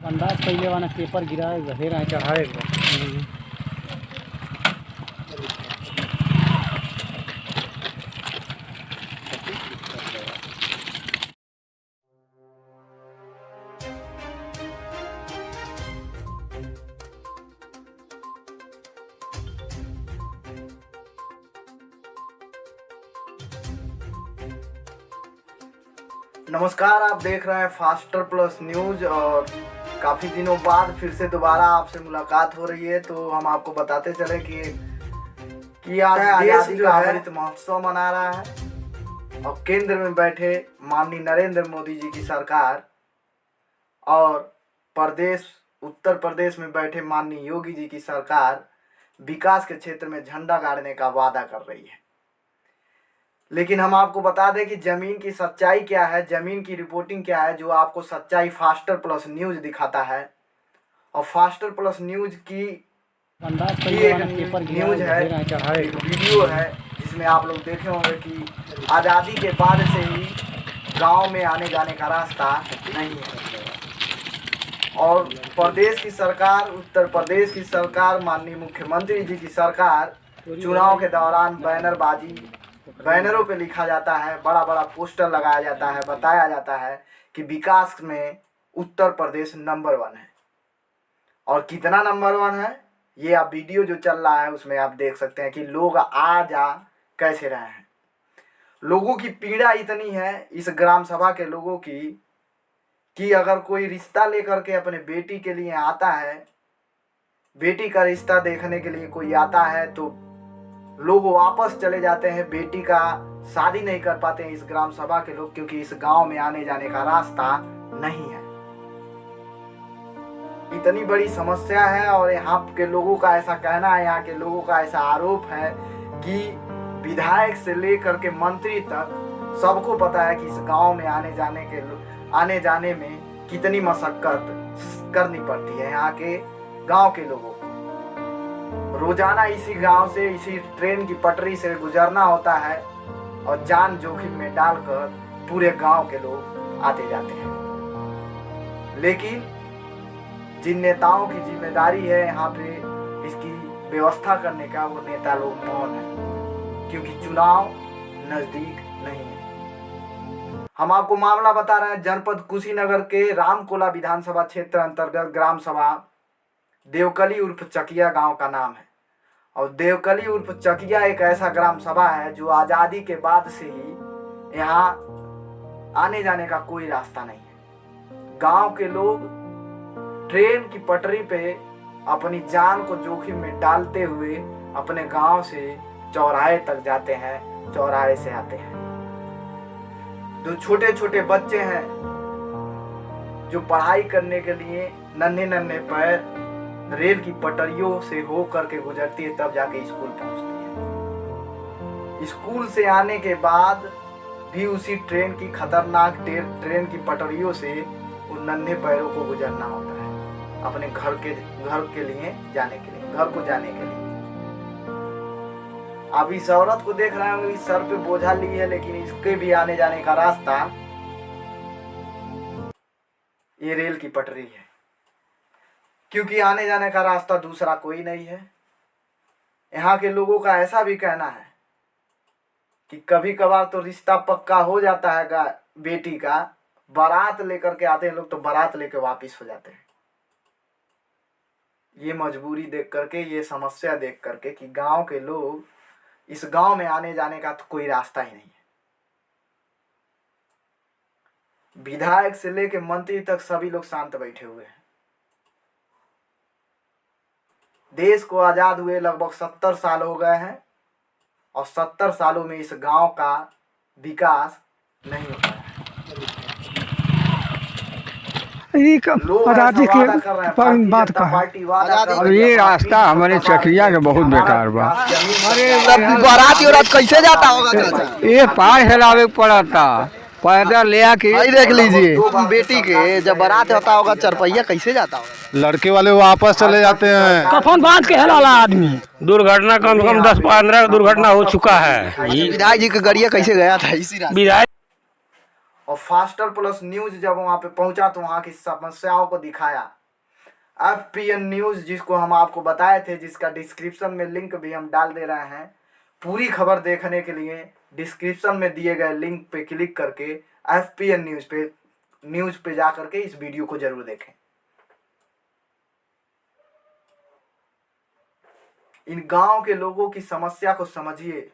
अंदाज पहले वाला पेपर गिरा गधे रहा चढ़ाए नमस्कार, आप देख रहे हैं फास्टर प्लस न्यूज। और काफ़ी दिनों बाद फिर से दोबारा आपसे मुलाकात हो रही है, तो हम आपको बताते चले कि आज देश जो है अमृत महोत्सव मना रहा है और केंद्र में बैठे माननीय नरेंद्र मोदी जी की सरकार और उत्तर प्रदेश में बैठे माननीय योगी जी की सरकार विकास के क्षेत्र में झंडा गाड़ने का वादा कर रही है। लेकिन हम आपको बता दें कि ज़मीन की सच्चाई क्या है, ज़मीन की रिपोर्टिंग क्या है, जो आपको सच्चाई फास्टर प्लस न्यूज़ दिखाता है। और फास्टर प्लस न्यूज़ की एक न्यूज़ है, एक वीडियो है जिसमें आप लोग देखे होंगे कि आज़ादी के बाद से ही गांव में आने जाने का रास्ता नहीं है। और प्रदेश की सरकार, उत्तर प्रदेश की सरकार, माननीय मुख्यमंत्री जी की सरकार चुनाव के दौरान बैनरों पे लिखा जाता है, बड़ा बड़ा पोस्टर लगाया जाता है, बताया जाता है कि विकास में उत्तर प्रदेश नंबर 1 है। और कितना नंबर 1 है ये आप वीडियो जो चल रहा है उसमें आप देख सकते हैं कि लोग आ जा कैसे रहे हैं। लोगों की पीड़ा इतनी है इस ग्राम सभा के लोगों की कि अगर कोई रिश्ता लेकर के अपने बेटी के लिए आता है, बेटी का रिश्ता देखने के लिए कोई आता है, तो लोग वापस चले जाते हैं। बेटी का शादी नहीं कर पाते हैं इस ग्राम सभा के लोग, क्योंकि इस गांव में आने जाने का रास्ता नहीं है। इतनी बड़ी समस्या है और यहाँ के लोगों का ऐसा कहना है, यहाँ के लोगों का ऐसा आरोप है कि विधायक से लेकर के मंत्री तक सबको पता है कि इस गांव में आने जाने में कितनी मशक्कत करनी पड़ती है। यहाँ के गांव के लोगों को रोजाना इसी गांव से, इसी ट्रेन की पटरी से गुजरना होता है और जान जोखिम में डालकर पूरे गांव के लोग आते जाते हैं। लेकिन जिन नेताओं की जिम्मेदारी है यहाँ पे इसकी व्यवस्था करने का, वो नेता लोग मौन है, क्योंकि चुनाव नजदीक नहीं है। हम आपको मामला बता रहे हैं जनपद कुशीनगर के रामकोला विधानसभा क्षेत्र अंतर्गत ग्राम सभा देवकली उर्फ चकिया गांव का नाम है। और देवकली उर्फ चकिया एक ऐसा ग्राम सभा है जो आज़ादी के बाद से ही यहाँ आने जाने का कोई रास्ता नहीं है। गांव के लोग ट्रेन की पटरी पे अपनी जान को जोखिम में डालते हुए अपने गांव से चौराहे तक जाते हैं, चौराहे से आते हैं। जो छोटे छोटे बच्चे हैं जो पढ़ाई करने के लिए नन्हे नन्हे पैर रेल की पटरियों से हो करके गुजरती है, तब जाके स्कूल पहुंचती है। स्कूल से आने के बाद भी उसी ट्रेन की खतरनाक ट्रेन की पटरियों से उन नन्हे पैरों को गुजरना होता है अपने घर के लिए जाने के लिए, घर को जाने के लिए। आप इस औरत को देख रहे होंगे, इस सर पे बोझा ली है, लेकिन इसके भी आने जाने का रास्ता ये रेल की पटरी है, क्योंकि आने जाने का रास्ता दूसरा कोई नहीं है। यहाँ के लोगों का ऐसा भी कहना है कि कभी कभार तो रिश्ता पक्का हो जाता है बेटी का, बारात लेकर के आते हैं लोग, तो बारात लेकर वापिस हो जाते हैं। ये मजबूरी देख करके, ये समस्या देख करके कि गांव के लोग, इस गांव में आने जाने का तो कोई रास्ता ही नहीं है। विधायक से लेकर मंत्री तक सभी लोग शांत बैठे हुए हैं। देश को आज़ाद हुए लगभग 70 साल हो गए हैं और 70 सालों में इस गांव का विकास नहीं होता है। आजादी के बात का और ये रास्ता हमारे चकिया के बहुत बेकार बा। बारात कैसे जाता होगा? ये पार हिलावे पड़ा था, पैदल ले आके देख लीजिए। बेटी के जब बारात होता होगा चरपैया कैसे जाता होगा? लड़के वाले वापस चले जाते हैं, कफन बांध के हिलाला आदमी। दुर्घटना कम से कम 10-15 दुर्घटना हो चुका है। विधायक जी का गाड़िया कैसे गया था इसी विधायक और फास्टर प्लस न्यूज जब वहां पे पहुंचा तो वहां की समस्याओं को दिखाया FPN न्यूज़, जिसको हम आपको बताए थे, जिसका डिस्क्रिप्शन में लिंक भी हम डाल दे रहे हैं। पूरी खबर देखने के लिए डिस्क्रिप्शन में दिए गए लिंक पे क्लिक करके FPN न्यूज़ पे जा करके इस वीडियो को जरूर देखें। इन गांव के लोगों की समस्या को समझिए।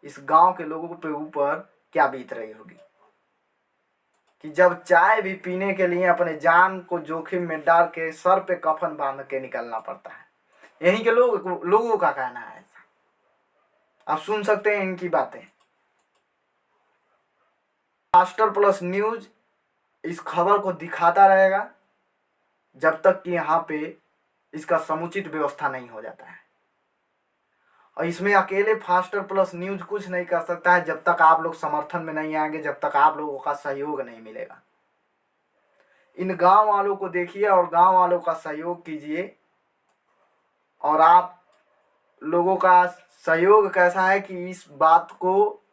इस गांव के लोगों के ऊपर क्या बीत रही होगी कि जब चाय भी पीने के लिए अपने जान को जोखिम में डाल के सर पे कफन बांध के निकलना पड़ता है। यहीं के लोगों का कहना है ऐसा। आप सुन सकते हैं इनकी बातें। फास्टर प्लस न्यूज़ इस खबर को दिखाता रहेगा जब तक कि यहाँ पे इसका समुचित व्यवस्था नहीं हो जाता है। और इसमें अकेले फास्टर प्लस न्यूज़ कुछ नहीं कर सकता है जब तक आप लोग समर्थन में नहीं आएंगे, जब तक आप लोगों का सहयोग नहीं मिलेगा। इन गांव वालों को देखिए और गांव वालों का सहयोग कीजिए। और आप लोगों का सहयोग कैसा है कि इस बात को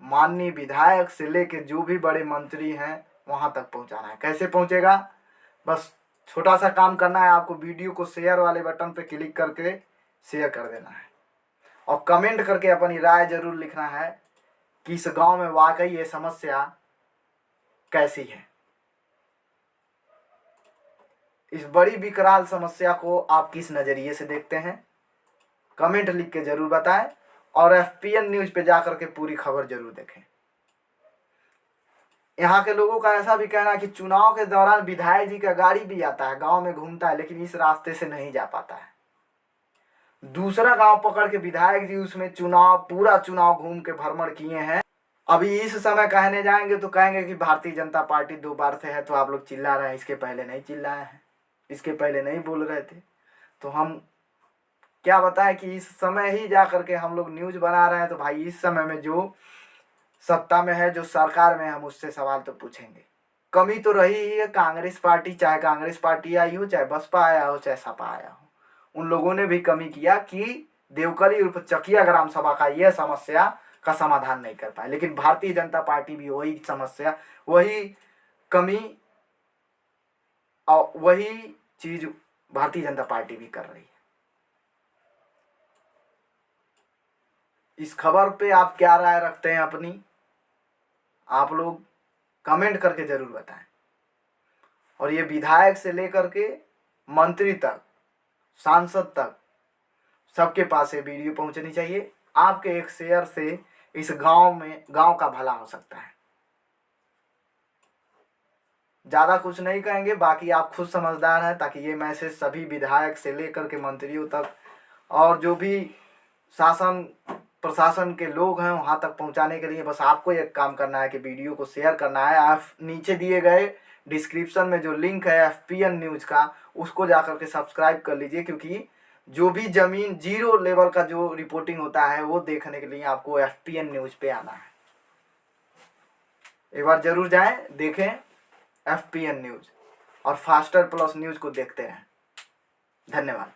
माननीय विधायक से लेकर जो भी बड़े मंत्री हैं वहां तक पहुंचाना है। कैसे पहुंचेगा? बस छोटा सा काम करना है आपको। वीडियो को शेयर वाले बटन पे क्लिक करके शेयर कर देना है और कमेंट करके अपनी राय जरूर लिखना है कि इस गांव में वाकई ये समस्या कैसी है। इस बड़ी विकराल समस्या को आप किस नज़रिए से देखते हैं, कमेंट लिख के जरूर बताएं। और FPN न्यूज़ पे जाकर के पूरी खबर जरूर देखें। यहाँ के लोगों का ऐसा भी कहना है कि चुनाव के दौरान विधायक जी का गाड़ी भी आता है, गांव में घूमता है, लेकिन इस रास्ते से नहीं जा पाता है। दूसरा गांव पकड़ के विधायक जी उसमें पूरा चुनाव घूम के भ्रमण किए हैं। अभी इस समय कहने जाएंगे तो कहेंगे कि भारतीय जनता पार्टी 2 बार से है तो आप लोग चिल्ला रहे हैं, इसके पहले नहीं चिल्लाए हैं, इसके पहले नहीं बोल रहे थे। तो हम क्या बताएं कि इस समय ही जा करके हम लोग न्यूज़ बना रहे हैं। तो भाई इस समय में जो सत्ता में है, जो सरकार में, हम उससे सवाल तो पूछेंगे। कमी तो रही ही है। कांग्रेस पार्टी, चाहे कांग्रेस पार्टी आई हो, चाहे बसपा आया हो, चाहे सपा आया हो, उन लोगों ने भी कमी किया कि देवकली उर्फ चकिया ग्राम सभा का यह समस्या का समाधान नहीं कर पाए। लेकिन भारतीय जनता पार्टी भी वही समस्या, वही कमी और वही चीज भारतीय जनता पार्टी भी कर रही है। इस खबर पे आप क्या राय रखते हैं अपनी, आप लोग कमेंट करके जरूर बताएं। और ये विधायक से लेकर के मंत्री तक, सांसद तक, सबके पास ये वीडियो पहुंचनी चाहिए। आपके एक शेयर से इस गांव का भला हो सकता है। ज़्यादा कुछ नहीं कहेंगे, बाकी आप खुद समझदार हैं, ताकि ये मैसेज सभी विधायक से लेकर के मंत्रियों तक और जो भी शासन प्रशासन के लोग हैं वहाँ तक पहुँचाने के लिए बस आपको एक काम करना है कि वीडियो को शेयर करना है। आप नीचे दिए गए डिस्क्रिप्शन में जो लिंक है FPN न्यूज़ का, उसको जाकर के सब्सक्राइब कर लीजिए, क्योंकि जो भी ज़मीन जीरो लेवल का जो रिपोर्टिंग होता है वो देखने के लिए आपको FPN न्यूज़ पे आना है। एक बार जरूर जाएं, देखें FPN न्यूज़ और फास्टर प्लस न्यूज़ को देखते रहें। धन्यवाद।